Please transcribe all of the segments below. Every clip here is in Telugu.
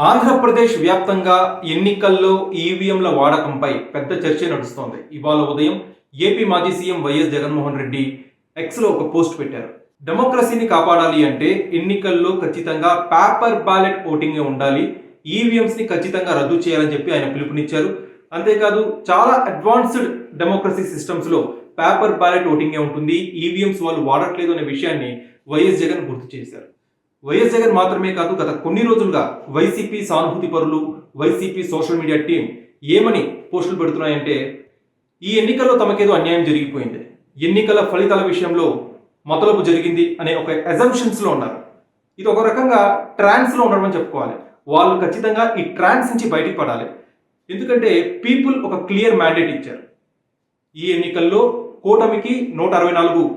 ఆంధ్రప్రదేశ్ వ్యాప్తంగా ఎన్నికల్లో ఈవీఎంల వాడకంపై పెద్ద చర్చ నడుస్తోంది. ఇవాళ ఉదయం ఏపీ మాజీ సీఎం వైఎస్ జగన్మోహన్ రెడ్డి ఎక్స్లో ఒక పోస్ట్ పెట్టారు. డెమోక్రసీని కాపాడాలి అంటే ఎన్నికల్లో ఖచ్చితంగా పేపర్ బ్యాలెట్ ఓటింగ్ ఉండాలి, ఈవీఎంస్ని ఖచ్చితంగా రద్దు చేయాలని చెప్పి ఆయన పిలుపునిచ్చారు. అంతేకాదు చాలా అడ్వాన్స్డ్ డెమోక్రసీ సిస్టమ్స్లో పేపర్ బ్యాలెట్ ఓటింగే ఉంటుంది, ఈవీఎంస్ వాళ్ళు వాడట్లేదు అనే విషయాన్ని వైఎస్ జగన్ గుర్తు చేశారు. వైఎస్ జగన్ మాత్రమే కాదు, గత కొన్ని రోజులుగా వైసీపీ సానుభూతి పరులు, వైసీపీ సోషల్ మీడియా టీం ఏమని పోస్టులు పెడుతున్నాయంటే, ఈ ఎన్నికల్లో తమకేదో అన్యాయం జరిగిపోయింది, ఎన్నికల ఫలితాల విషయంలో మతలబు జరిగింది అనే ఒక అజంప్షన్స్లో ఉన్నారు. ఇది ఒక రకంగా ట్రాన్స్లో ఉండడం అని చెప్పుకోవాలి. వాళ్ళు ఖచ్చితంగా ఈ ట్రాన్స్ నుంచి బయటికి పడాలి. ఎందుకంటే పీపుల్ ఒక క్లియర్ మ్యాండేట్ ఇచ్చారు. ఈ ఎన్నికల్లో కూటమికి 164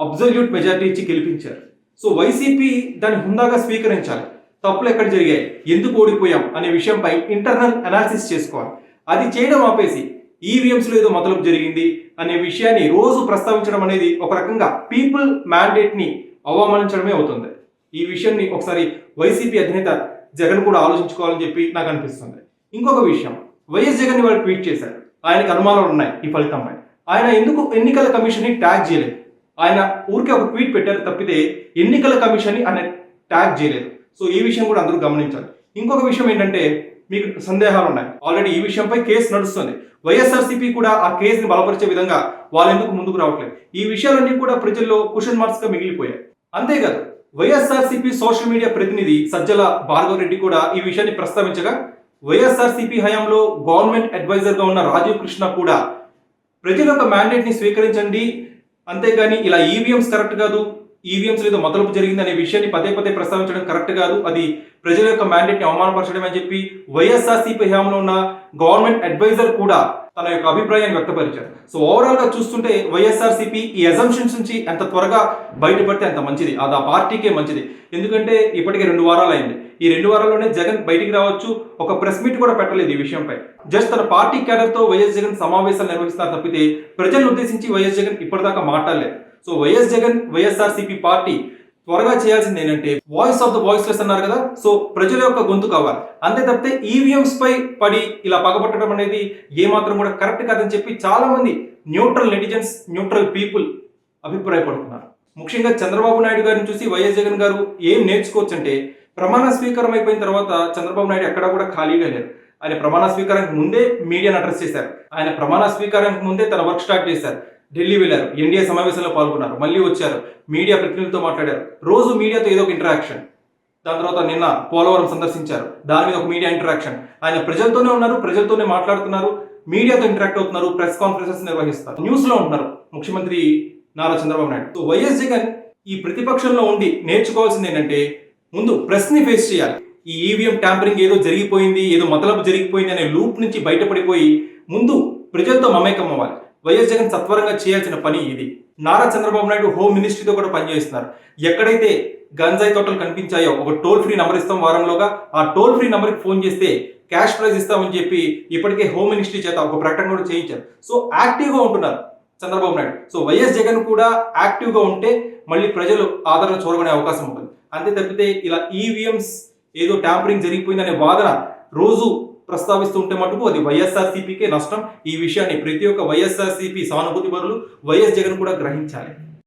అబ్జల్యూట్ మెజారిటీ ఇచ్చి గెలిపించారు. సో వైసీపీ దాన్ని హుందాగా స్వీకరించాలి. తప్పులు ఎక్కడ జరిగాయి, ఎందుకు ఓడిపోయాం అనే విషయంపై ఇంటర్నల్ అనాలిసిస్ చేసుకోవాలి. అది చేయడం ఆపేసి ఈవీఎంస్లో ఏదో మతలబు జరిగింది అనే విషయాన్ని రోజు ప్రస్తావించడం అనేది ఒక రకంగా పీపుల్ మ్యాండేట్ని అవమానించడమే అవుతుంది. ఈ విషయాన్ని ఒకసారి వైసీపీ అధినేత జగన్ కూడా ఆలోచించుకోవాలని చెప్పి నాకు అనిపిస్తుంది. ఇంకొక విషయం, వైఎస్ జగన్ వాళ్ళు ట్వీట్ చేశారు. ఆయనకు అనుమానాలు ఉన్నాయి ఈ ఫలితంపై. ఆయన ఎందుకు ఎన్నికల కమిషన్ని ట్యాగ్ చేయలేదు? ఆయన ఊరికే ఒక ట్వీట్ పెట్టారు తప్పితే ఎన్నికల కమిషన్ని ఆయన ట్యాగ్ చేయలేదు. సో ఈ విషయం కూడా అందరూ గమనించాలి. ఇంకొక విషయం ఏంటంటే, మీకు సందేహాలు ఉన్నాయి. ఆల్రెడీ ఈ విషయంపై కేసు నడుస్తుంది. వైఎస్ఆర్సీపీ కూడా ఆ కేసుని బలపరిచే విధంగా వాళ్ళు ఎందుకు ముందుకు రావట్లేదు? ఈ విషయాలన్నీ కూడా ప్రజల్లో క్వశ్చన్ మార్క్స్ గా మిగిలిపోయాయి. అంతేకాదు, వైఎస్ఆర్సీపీ సోషల్ మీడియా ప్రతినిధి సజ్జల భార్గవ్ రెడ్డి కూడా ఈ విషయాన్ని ప్రస్తావించగా, వైఎస్ఆర్సీపీ హయాంలో గవర్నమెంట్ అడ్వైజర్ గా ఉన్న రాజీవ్ కృష్ణ కూడా ప్రజల యొక్క మ్యాండేట్ ని స్వీకరించండి, అంతేగాని ఇలా ఈవీఎంస్ కరెక్ట్ కాదు, ఈవీఎంస్ ఏదో మతలబు జరిగింది అనే విషయాన్ని పదే పదే ప్రస్తావించడం కరెక్ట్ కాదు, అది ప్రజల యొక్క మ్యాండేట్ ని అవమానపరచడం అని చెప్పి వైఎస్ఆర్సీపీ హయాంలో ఉన్న గవర్నమెంట్ అడ్వైజర్ కూడా తన యొక్క అభిప్రాయాన్ని వ్యక్తపరిచారు. సో ఓవరాల్ గా చూస్తుంటే వైఎస్ఆర్సీపీ ఈ అజంప్షన్స్ నుంచి ఎంత త్వరగా బయటపడితే అంత మంచిది, అది ఆ పార్టీకే మంచిది. ఎందుకంటే ఇప్పటికే 2 వారాలు అయింది. ఈ 2 వారాల్లోనే జగన్ బయటికి రావచ్చు. ఒక ప్రెస్ మీట్ కూడా పెట్టలేదు ఈ విషయంపై. జస్ట్ తన పార్టీ క్యాడర్ తో వైఎస్ జగన్ సమావేశాలు నిర్వహిస్తారు తప్పితే ప్రజలను ఉద్దేశించి వైఎస్ జగన్ ఇప్పటిదాకా మాట్లాడలేదు. So YS Jagan, YSRCP party త్వరగా చేయాల్సింది ఏంటంటే, వాయిస్ ఆఫ్ ద వాయిస్లెస్ అన్నారు కదా, సో ప్రజల యొక్క గొంతు కావాలి. అంతే తప్పితే ఈవీఎంస్ పై పడి ఇలా పగబట్టడం అనేది ఏమాత్రం కూడా కరెక్ట్ కాదని చెప్పి చాలా మంది న్యూట్రల్ నెటిజన్స్, న్యూట్రల్ పీపుల్ అభిప్రాయపడుతున్నారు. ముఖ్యంగా చంద్రబాబు నాయుడు గారిని చూసి వైఎస్ జగన్ గారు ఏం నేర్చుకోవచ్చు అంటే, ప్రమాణ స్వీకారం అయిపోయిన తర్వాత చంద్రబాబు నాయుడు ఎక్కడా కూడా ఖాళీగా లేరు. ఆయన ప్రమాణ స్వీకారానికి ముందే మీడియాను అడ్రస్ చేశారు. ఆయన ప్రమాణ స్వీకారానికి ముందే తన వర్క్ స్టార్ట్ చేశారు. ఢిల్లీ వెళ్ళారు, ఎన్డీఏ సమావేశంలో పాల్గొన్నారు, మళ్ళీ వచ్చారు, మీడియా ప్రతినిధులతో మాట్లాడారు, రోజు మీడియాతో ఏదో ఒక ఇంటరాక్షన్. దాని తర్వాత నిన్న పోలవరం సందర్శించారు, దాని మీద ఒక మీడియా ఇంటరాక్షన్. ఆయన ప్రజలతోనే ఉన్నారు, ప్రజలతోనే మాట్లాడుతున్నారు, మీడియాతో ఇంటరాక్ట్ అవుతున్నారు, ప్రెస్ కాన్ఫరెన్సెస్ నిర్వహిస్తారు, న్యూస్ లో ఉంటున్నారు ముఖ్యమంత్రి నారా చంద్రబాబు నాయుడు. సో వైఎస్ జగన్ ఈ ప్రతిపక్షంలో ఉండి నేర్చుకోవాల్సింది ఏంటంటే, ముందు ప్రెస్ ని ఫేస్ చేయాలి. ఈ ఈవీఎం ట్యాంపరింగ్ ఏదో జరిగిపోయింది, ఏదో మతలబు జరిగిపోయింది అనే లూప్ నుంచి బయటపడిపోయి ముందు ప్రజలతో మమేకం అవ్వాలి. వైఎస్ జగన్ సత్వరంగా చేయాల్సిన పని ఇది. నారా చంద్రబాబు నాయుడు హోమ్ మినిస్ట్రీతో కూడా పనిచేస్తున్నారు. ఎక్కడైతే గంజాయి తోటలు కనిపించాయో ఒక టోల్ ఫ్రీ నంబర్ ఇస్తాం వారంలోగా, ఆ టోల్ ఫ్రీ నంబర్కి ఫోన్ చేస్తే క్యాష్ ప్రైజ్ ఇస్తామని చెప్పి ఇప్పటికే హోమ్ మినిస్ట్రీ చేత ఒక ప్రకటన కూడా చేయించారు. సో యాక్టివ్గా ఉంటున్నారు చంద్రబాబు నాయుడు. సో వైఎస్ జగన్ కూడా యాక్టివ్గా ఉంటే మళ్ళీ ప్రజలు ఆదరణ చూరగొనే అవకాశం ఉంటుంది. అంతే తప్పితే ఇలా ఈవీఎంస్ ఏదో ట్యాంపరింగ్ జరిగిపోయిందనే వాదన రోజు ప్రస్తావిస్తూ ఉంటే మటుకు అది వైఎస్ఆర్సీపీకే నష్టం. ఈ విషయాన్ని ప్రతి ఒక్క వైఎస్ఆర్సీపీ సానుభూతి పరులు, వైఎస్ జగన్ కూడా గ్రహించాలి.